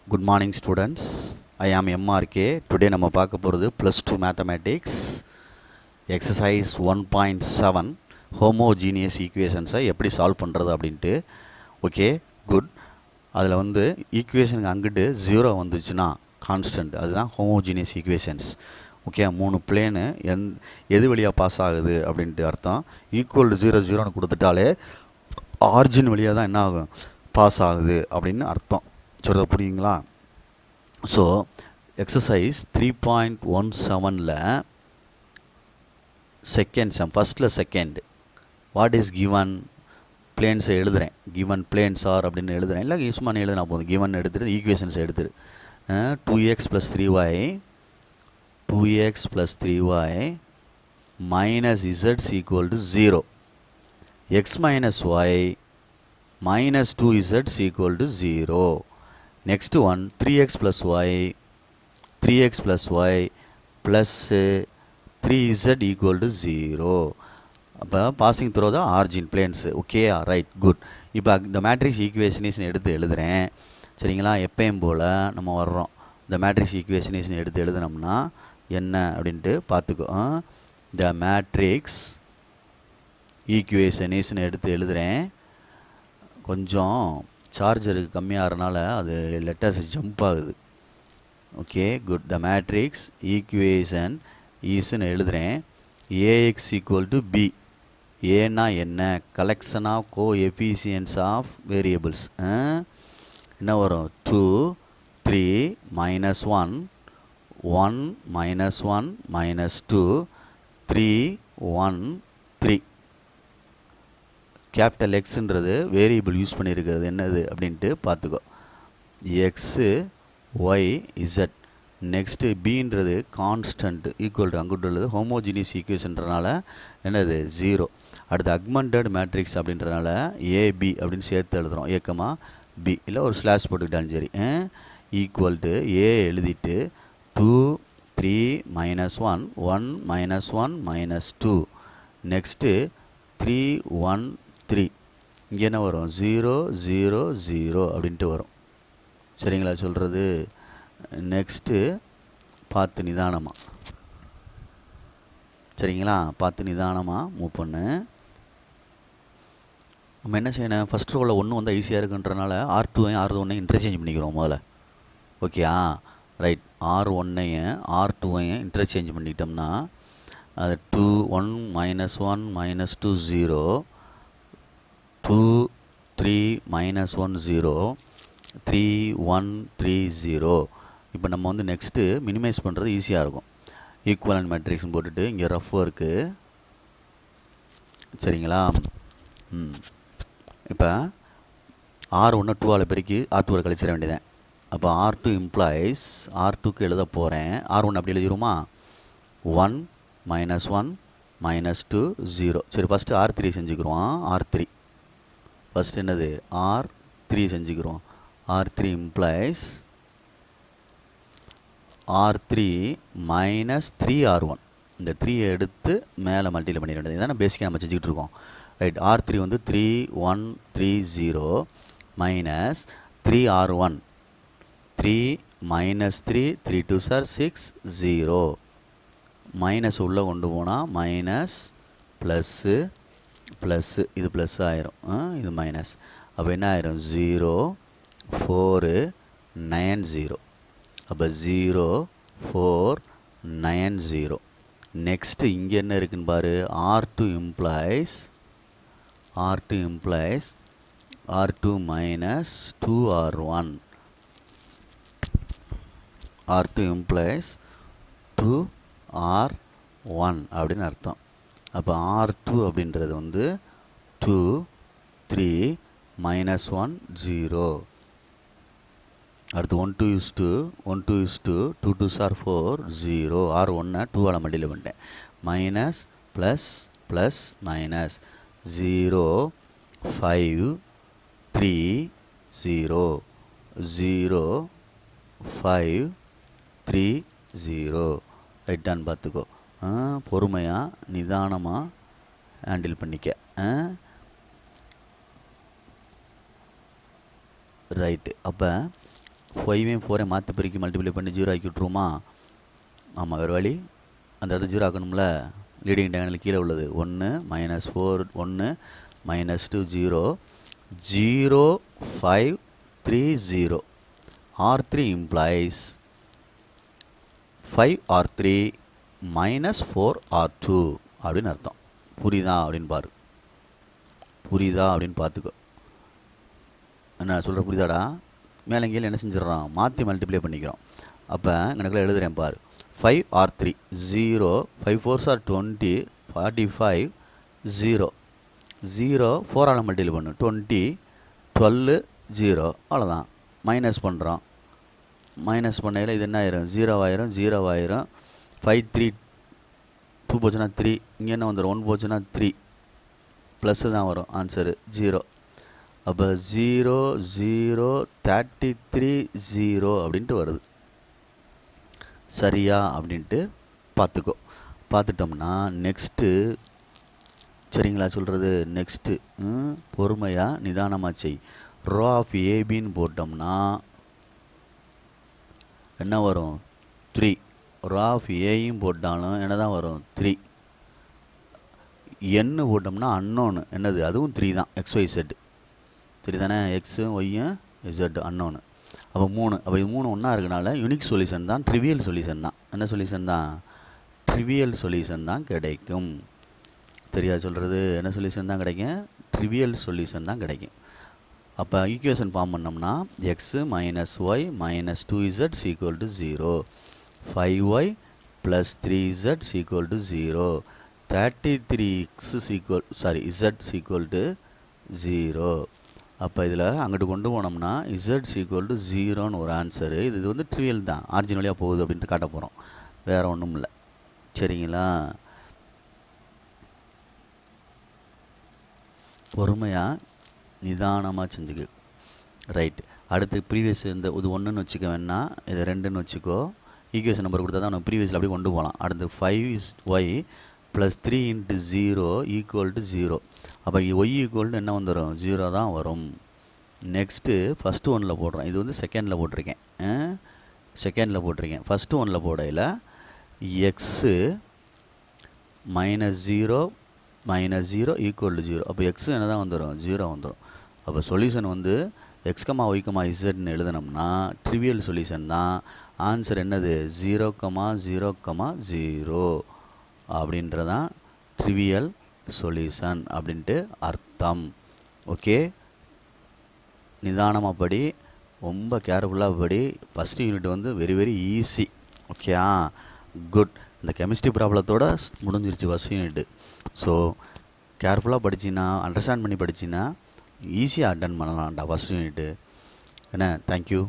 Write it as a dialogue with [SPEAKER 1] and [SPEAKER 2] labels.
[SPEAKER 1] Good morning students. I am MRK. Today நம்ம பார்க்க போகிறது +2 மேத்தமேட்டிக்ஸ் எக்ஸசைஸ் 1.7 ஹோமோஜீனியஸ் ஈக்குவேஷன்ஸை எப்படி சால்வ் பண்ணுறது அப்படின்ட்டு. Okay good. அதில் வந்து ஈக்குவேஷனுக்கு அங்கிட்டு 0 வந்துச்சுன்னா கான்ஸ்டன்ட், அதுதான் ஹோமோஜீனியஸ் ஈக்குவேஷன்ஸ். ஓகே, 3 பிளேனு எது வழியாக பாஸ் ஆகுது அப்படின்ட்டு அர்த்தம். ஈக்குவல் 0 0ன்னு கொடுத்துட்டாலே ஆர்ஜின் வழியாக தான் என்ன ஆகும், பாஸ் ஆகுது அப்படின்னு அர்த்தம். சொல்கிறது புரியுங்களா? ஸோ எக்ஸசைஸ் 3.17ல் செகண்ட் சம், ஃபஸ்ட்டில் செகண்ட் வாட் இஸ் கிவன் பிளேன்ஸை எழுதுகிறேன். கிவன் பிளேன்ஸ் ஆர் அப்படின்னு எழுதுகிறேன். இல்லை யூஸ்மானு எழுதுனா போதும். கிவன் எடுத்துகிட்டு ஈக்குவேஷன்ஸ் எடுத்துரு. 2x + 3y 2x + 3y minus z = 0. x minus y minus 2z = 0. Next one 3x plus y plus 3z = 0. அப்போ பாசிங் த்ரோ த origin planes. Okay, right, good. இப்போ இந்த மேட்ரிக்ஸ் ஈக்குவேஷனேஷன் எடுத்து எழுதுகிறேன். சரிங்களா? எப்பயும் போல் நம்ம வர்றோம். இந்த மேட்ரிக்ஸ் ஈக்குவேஷனேஷன் எடுத்து எழுதுனோம்னா என்ன அப்படின்ட்டு பார்த்துக்கோ. இந்த மேட்ரிக்ஸ் ஈக்குவேஷனேஷன் எடுத்து எழுதுகிறேன். கொஞ்சம் சார்ஜருக்கு கம்மியாகிறனால அது லெட்டர்ஸ் ஜம்ப் ஆகுது. Okay good. The matrix equation ஈஸ்ன்னு எழுதுகிறேன். AX = B. ஏன்னா என்ன? Collection of coefficients of variables. என்ன வரும்? 2 3 -1 1 -1 -2 3 1 3. கேபிட்டல் எக்ஸுன்றது வேரியபிள் யூஸ் பண்ணியிருக்கிறது என்னது அப்படின்ட்டு பார்த்துக்கோ. X Y Z. நெக்ஸ்ட்டு பின்றது கான்ஸ்டன்ட் ஈக்குவல் டு அங்குட்டு உள்ளது ஹோமோஜினியஸ் ஈக்குவேஷன்றனால என்னது 0. அடுத்து அக்மெண்டட் மேட்ரிக்ஸ் அப்படின்றனால ஏபி அப்படின்னு சேர்த்து எழுதுகிறோம். ஏக்கமா பி, இல்லை ஒரு ஸ்லாஷ் போட்டுக்கிட்டாலும் சரி. ஈக்குவல் டு ஏ எழுதிட்டு 2 3 -1 1 -1 -2 நெக்ஸ்ட்டு 3 1 3. இங்கே என்ன வரும்? 0 0 0 அப்படின்ட்டு வரும். சரிங்களா சொல்கிறது? நெக்ஸ்ட்டு பார்த்து நிதானமாக, சரிங்களா, பார்த்து நிதானமாக மூவ் பண்ணு. நம்ம என்ன செய்யணும்? ஃபஸ்ட் ரோவில் 1 வந்தால் ஈஸியாக இருக்குன்றனால R2ஐயும் R1ஐயும் இன்டர்சேஞ்ச் பண்ணிக்கிறோம் முதல்ல. Okay, right. R1ஐயும் R2ஐயும் இன்டர்சேஞ்ச் பண்ணிக்கிட்டோம்னா அது 2 1 -1 -2 0 2 3 -1 0 3 1 3 0. இப்போ நம்ம வந்து நெக்ஸ்ட்டு மினிமைஸ் பண்ணுறது ஈஸியாக இருக்கும். ஈக்குவலன்ட் மேட்ரிக்ஸ்னு போட்டுட்டு இங்கே ரஃப் ஒர்க்கு. சரிங்களா? இப்போ R1 2ஆல் பெருக்கி R2 கழிச்சிட வேண்டியதான். அப்போ R2 இம்ப்ளாய்ஸ் R2க்கு எழுத போகிறேன். R1 அப்படி எழுதிடுமா? 1 -1 -2 0. சரி, ஃபஸ்ட்டு R3 செஞ்சுக்கிறோம். R3 ஃபஸ்ட் என்னது? R3 செஞ்சுக்கிறோம். R3 implies R3 -3R1. இந்த 3 எடுத்து மேலே மல்டியில் பண்ணிட வேண்டியது. இதான் பேசிக்காக நம்ம செஞ்சுக்கிட்டு இருக்கோம். ரைட். R3 வந்து 3 1 3 0 minus 3R1 3 -3 3 2s are 6 0. Minus உள்ளே கொண்டு போனால் மைனஸ் ப்ளஸ்ஸு ப்ளஸ்ஸு, இது ப்ளஸ் ஆயிரும், இது மைனஸ். அப்போ என்ன ஆயிரும்? 0 4 9 0. அப்போ 0 4 9 0. நெக்ஸ்ட்டு இங்கே என்ன இருக்குன்னு பாரு. R2 employs R2 minus 2R1. R2 implies 2R1 அப்படின்னு அர்த்தம். அப்போ R2 அப்படின்றது வந்து 2 3 -1 0. அடுத்து 1 2 is 2 1 2 is 2 2 2s are 4 0. R1 2ஆல் மல்டியில் பண்ணிட்டேன். Minus plus plus minus 0 5 3 0 0 5 3 0. ரைட்டான்னு பார்த்துக்கோ. பொறுமையாக நிதானமாக ஹேண்டில் பண்ணிக்க. ரைட்டு. அப்போ ஃபைவையும் ஃபோரையும் மாற்றி பெருக்கி மல்டிப்ளை பண்ணி 0 ஆக்கி விட்ருவோமா? ஆமாம், வேறு வழி. அந்த இடத்துல 0 ஆக்கணும்ல. லீடிங் டயகனல் கீழே உள்ளது 1 -4 1 -2 0 0 5 3 0. R3 implies 5 R3 -4 R2 அப்படின்னு அர்த்தம். புரியுதா அப்படின்னு பாரு. புரியுதா அப்படின்னு பார்த்துக்கோ. என்ன சொல்கிற புரியுதாடா? மேலே கீழே என்ன செஞ்சிடறோம்? மாற்றி மல்டிப்ளை பண்ணிக்கிறோம். அப்போ எனக்குள்ள எழுதுகிறேன் பாரு. 5 R3 0 5 4s are 20 45 0 0 4ஆல் மல்டிப்ளை பண்ணு 20 12 0 அவ்வளோதான். மைனஸ் பண்ணுறோம். மைனஸ் பண்ணையில் இது என்ன ஆயிரும்? 0 ஆயிரும் 0 ஆயிரும். 5 3 2 போச்சுன்னா 3, இங்கே என்ன வந்துடும்? 1 போச்சுன்னா 3, ப்ளஸ்ஸு தான் வரும். ஆன்சரு 0. அப்போ 0 0 33 0 அப்படின்ட்டு வருது. சரியா அப்படின்ட்டு பார்த்துக்கோ. பார்த்துட்டோம்னா நெக்ஸ்ட்டு, சரிங்களா சொல்கிறது? நெக்ஸ்ட்டு பொறுமையாக நிதானமாக செய். ரோ ஆஃப் ஏபின்னு போட்டோம்னா என்ன வரும்? 3. ரோ ஆஃப் ஏயும் போட்டாலும் என்ன தான் வரும்? 3. என்ன போட்டோம்னா அன்னோனு என்னது? அதுவும் 3 தான். XYZ 3 தானே? எக்ஸும் ஒய்யும் இசட் அன்னோனு. அப்போ 3. அப்போ இது 3 ஒன்றா இருக்கனால யூனிக் சொல்யூஷன் தான், ட்ரிவியல் சொல்யூஷன் தான். என்ன சொல்யூஷன் தான்? ட்ரிவியல் சொல்யூஷன் தான் கிடைக்கும். சரியா சொல்கிறது? என்ன சொல்யூஷன் தான் கிடைக்கும்? ட்ரிவியல் சொல்யூஷன் தான் கிடைக்கும். அப்போ ஈக்குவேஷன் ஃபார்ம் பண்ணோம்னா x -y - 2z = 0 5y + 3z = 0 33x z = 0. அப்போ இதில் அங்கிட்டு கொண்டு போனோம்னா z = 0ன்னு ஒரு ஆன்சரு. இது வந்து ட்ரிவியல் தான், ஆர்ஜின் வழியாக போகுது அப்படின்ட்டு காட்ட போகிறோம். வேறு ஒன்றும் இல்லை. சரிங்களா? பொறுமையாக நிதானமாக செஞ்சுக்கு. ரைட். அடுத்து ப்ரீவியஸ் இந்த இது 1ன்னு வச்சுக்க வேணா, இதை 2ன்னு வச்சுக்கோ. ஈக்குவேஷன் நம்பர் கொடுத்தா தான் நம்ம ப்ரீவியஸில் அப்படியே கொண்டு போகலாம். அடுத்து 5y + 3 × 0 = 0. அப்போ y = என்ன வந்துடும்? 0 தான் வரும். நெக்ஸ்ட்டு ஃபஸ்ட்டு ஒன்றில் போடுறோம். இது வந்து செகண்டில் போட்டிருக்கேன். செகண்டில் போட்டிருக்கேன். ஃபஸ்ட்டு ஒன்றில் போடையில் எக்ஸு -0 -0 = 0. அப்போ எக்ஸு என்ன தான் வந்துடும்? 0 வந்துடும். அப்போ சொல்யூஷன் வந்து x, y, zன்னு எழுதினோம்னா ட்ரிவியல் சொல்யூஷன் தான். ஆன்சர் என்னது? 0, 0, 0 அப்படின்றதான் ட்ரிவியல் சொல்யூஷன் அப்படின்ட்டு அர்த்தம். ஓகே, நிதானமாக படி, ரொம்ப கேர்ஃபுல்லாக படி. ஃபஸ்ட்டு யூனிட் வந்து very very easy. Okay, good. இந்த கெமிஸ்ட்ரி ப்ராப்ளத்தோட முடிஞ்சிருச்சு ஃபஸ்ட் யூனிட்டு. ஸோ கேர்ஃபுல்லாக படிச்சின்னா, அண்டர்ஸ்டாண்ட் பண்ணி படிச்சின்னா ஈஸியாக அட்டன் பண்ணலாம்டா ஃபஸ்ட் யூனிட்டு. என்ன? தேங்க்யூ.